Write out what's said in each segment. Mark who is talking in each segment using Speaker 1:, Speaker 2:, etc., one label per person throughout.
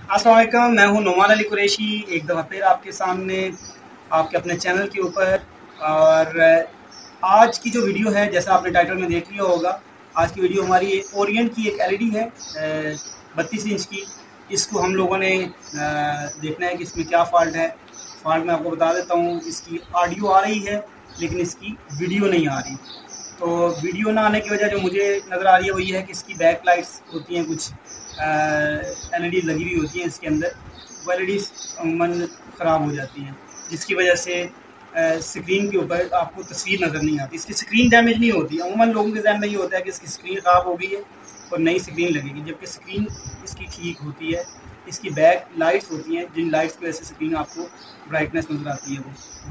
Speaker 1: अस्सलाम वालेकुम, मैं हूं नोमान अली कुरैशी, एक दफ़ा फिर आपके सामने आपके अपने चैनल के ऊपर। और आज की जो वीडियो है, जैसा आपने टाइटल में देख लिया होगा, आज की वीडियो हमारी ओरिएंट की एक एलईडी है 32 इंच की। इसको हम लोगों ने देखना है कि इसमें क्या फ़ॉल्ट है। फ़ॉल्ट मैं आपको बता देता हूँ। इसकी ऑडियो आ रही है लेकिन इसकी वीडियो नहीं आ रही। तो वीडियो ना आने की वजह जो मुझे नज़र आ रही है वो ये है कि इसकी बैक लाइट्स होती हैं, कुछ एलईडी लगी हुई होती हैं इसके अंदर, वो एलईडी अमूमन ख़राब हो जाती हैं, जिसकी वजह से स्क्रीन के ऊपर आपको तस्वीर नज़र नहीं आती। इसकी स्क्रीन डैमेज नहीं होती। अमूमन लोगों के जहन में ये होता है कि इसकी स्क्रीन ख़राब हो गई है और नई स्क्रीन लगेगी, जबकि स्क्रीन इसकी ठीक होती है। इसकी बैक लाइट्स होती हैं, जिन लाइट्स की वजह से स्क्रीन आपको ब्राइटनेस नज़र आती है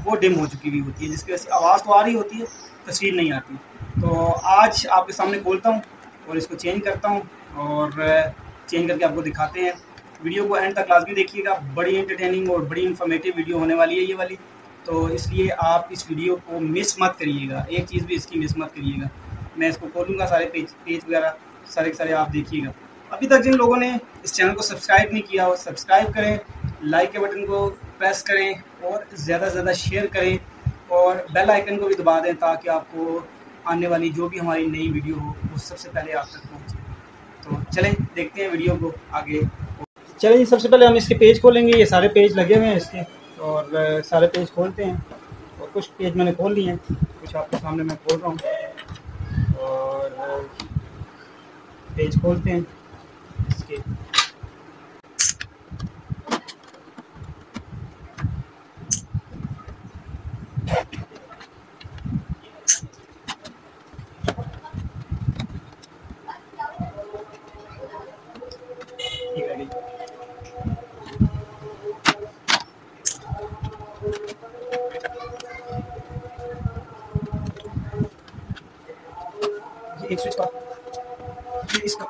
Speaker 1: वो डिम हो चुकी हुई होती है, जिसकी वजह से आवाज़ तो आ रही होती है, तस्वीर नहीं आती। तो आज आपके सामने खोलता हूँ और इसको चेंज करता हूँ और चेंज करके आपको दिखाते हैं। वीडियो को एंड तक लाजमी देखिएगा, बड़ी एंटरटेनिंग और बड़ी इन्फॉर्मेटिव वीडियो होने वाली है ये वाली। तो इसलिए आप इस वीडियो को मिस मत करिएगा, एक चीज़ भी इसकी मिस मत करिएगा। मैं इसको खोलूँगा, सारे पेज वगैरह सारे के सारे आप देखिएगा। अभी तक जिन लोगों ने इस चैनल को सब्सक्राइब नहीं किया हो, सब्सक्राइब करें, लाइक के बटन को प्रेस करें और ज़्यादा से ज़्यादा शेयर करें और बेल आइकन को भी दबा दें ताकि आपको आने वाली जो भी हमारी नई वीडियो हो वो सबसे पहले आप तक पहुँचे। तो चलें देखते हैं वीडियो को आगे। चलें जी, सबसे पहले हम इसके पेज खोलेंगे। ये सारे पेज लगे हुए हैं इसके, और सारे पेज खोलते हैं। और कुछ पेज मैंने खोल लिए हैं, कुछ आपके सामने मैं खोल रहा हूँ। और पेज खोलते हैं इसके। ठीक है, एक स्विच का इसका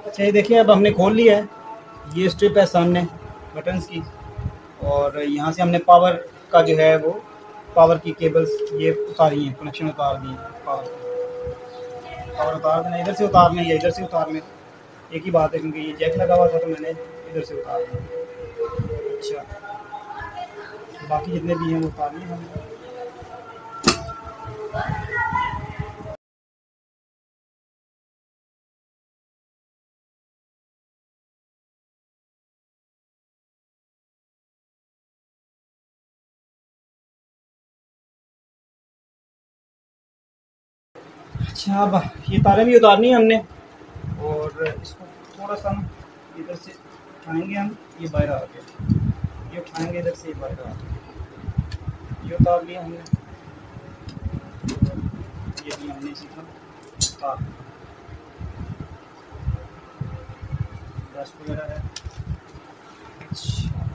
Speaker 1: अच्छा, ये देखिए अब हमने खोल लिया है। ये स्ट्रिप है सामने बटन्स की, और यहाँ से हमने पावर का जो है वो पावर की केबल्स ये उतारी हैं, कनेक्शन उतार दिए हैं। पावर उतार देना, इधर से उतारना या इधर से उतारना एक ही बात है, क्योंकि ये जैक लगा हुआ था तो मैंने इधर से उतार दिया। अच्छा, बाकी जितने भी हैं वो उतार लिए हमने। अच्छा, अब ये तारें भी उतारनी है हमने, और इसको थोड़ा सा इधर से उठाएंगे हम, ये बाहर आ गया। ये उठाएंगे इधर से, ये बाहर आ गया। ये उतार लिया हमने, ये भी हमने इसी तरह उतार। डस्ट वगैरह है। अच्छा,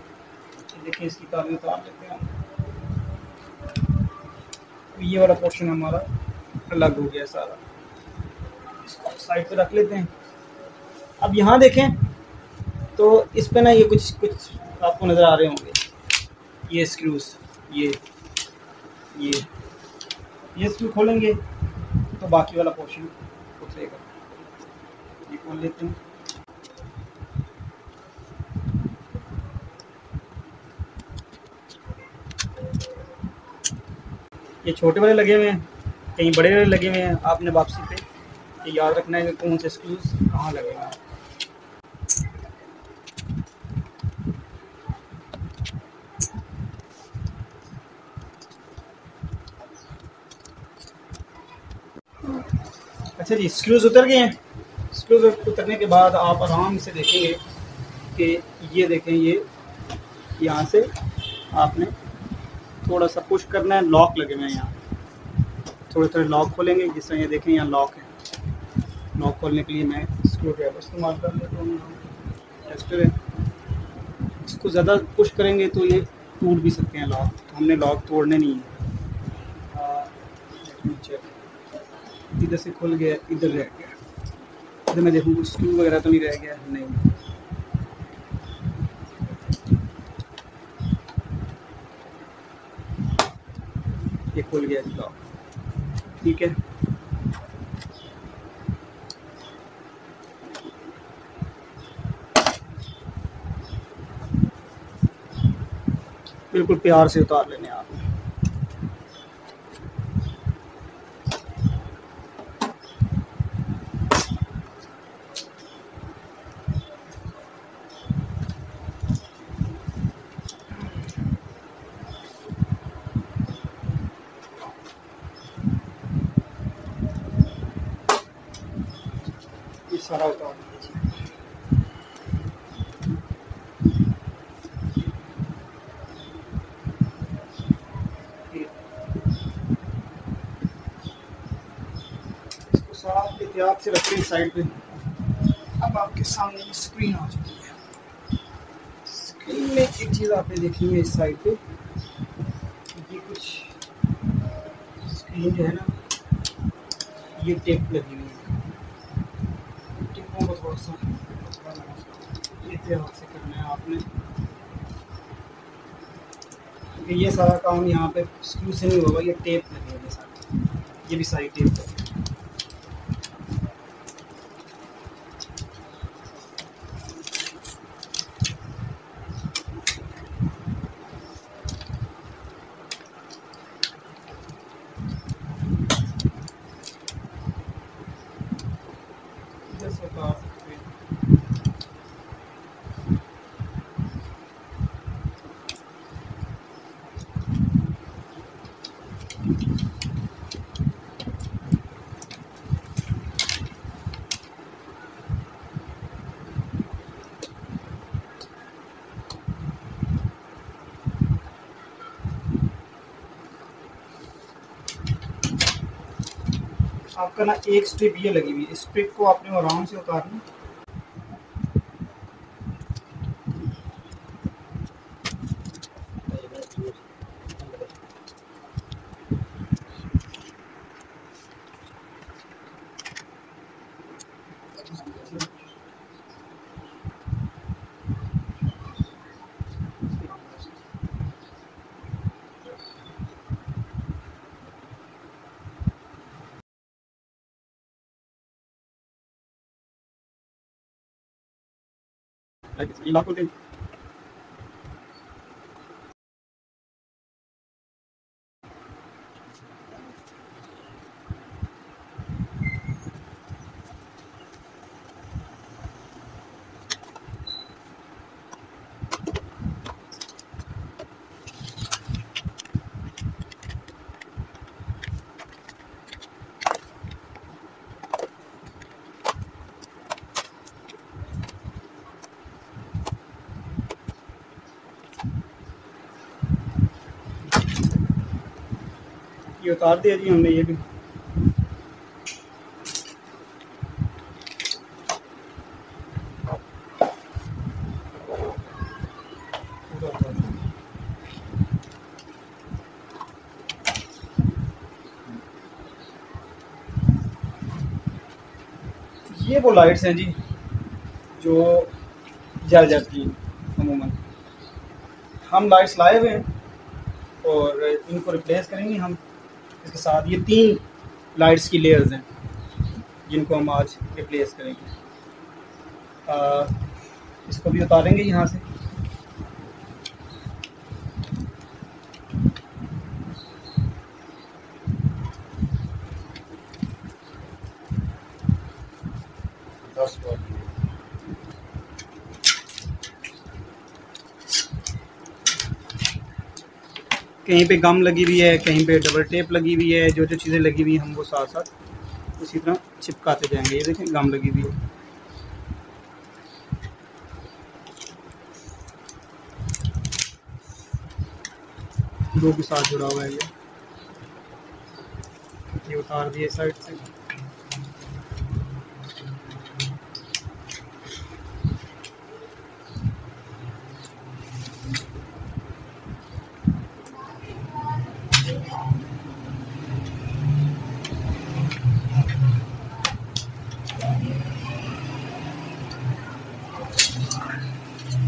Speaker 1: देखिए इसकी तारें उतार लेते हैं हम। ये वाला पोर्शन हमारा अलग हो गया सारा, इसको साइड पे रख लेते हैं। अब यहाँ देखें तो इस पे ना ये कुछ आपको नज़र आ रहे होंगे, ये स्क्रूज, ये स्क्रू खोलेंगे तो बाकी वाला पोर्शन उतरेगा। ये खोल लेते हैं। ये छोटे वाले लगे हुए हैं, कहीं बड़े वाले लगे हुए हैं। आपने वापसी पे ये याद रखना है कि कौन से स्क्रूज कहाँ लगे हुए हैं। अच्छा जी, स्क्रूज उतर गए हैं। स्क्रूज उतरने के बाद आप आराम से देखेंगे कि ये देखें, ये यहाँ से आपने थोड़ा सा पुश करना है। लॉक लगे हुए हैं यहाँ, थोड़े थोड़े लॉक खोलेंगे, जिस तरह ये देखें यहाँ लॉक है। लॉक खोलने के लिए मैं स्क्रू ड्राइवर इस्तेमाल कर लेता हूँ। टेस्टर है, इसको ज़्यादा पुश करेंगे तो ये टूट भी सकते हैं लॉक, तो हमने लॉक तोड़ने नहीं है। इधर से खुल गया, इधर रह गया, इधर मैं देखूँ स्क्रू वगैरह तो नहीं रह गया, नहीं। ये खुल गया लॉक, ठीक है। बिल्कुल प्यार से उतार लेने आप। ये सारा उतार लीजिए। इसको साफ एहतियात से रखते हैं साइड पे। अब आपके सामने स्क्रीन आ चुकी है। स्क्रीन में एक चीज़ आपने देखी है इस साइड पे, ये कुछ स्क्रीन जो है ना, ये टेप लगी हुई है। टेपों को थोड़ा सा एहतियात से करना है आपने, क्योंकि ये सारा काम यहाँ पे स्क्रू से नहीं होगा, ये टेप लगी है सारी, ये भी सारी टेप लगी है। आपका ना एक स्ट्रिप ये लगी हुई है, इस स्ट्रिप को आपने आराम से उतारना। लॉक होते ये उतार दिया जी हमने, ये भी ये वो लाइट्स हैं जी जो जल जाती हैं अमूमन। हम लाइट्स लाए हुए हैं और इनको रिप्लेस करेंगे हम इसके साथ। ये 3 लाइट्स की लेयर्स हैं जिनको हम आज रिप्लेस करेंगे। इसको भी उतारेंगे यहाँ से। कहीं पे गम लगी हुई है, कहीं पे डबल टेप लगी हुई है, जो जो चीज़ें लगी हुई हैं हम वो साथ साथ उसी तरह चिपकाते जाएंगे। ये देखें गम लगी हुई है, दो के साथ जुड़ा हुआ है। ये उतार दिए साइड से।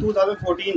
Speaker 1: 2014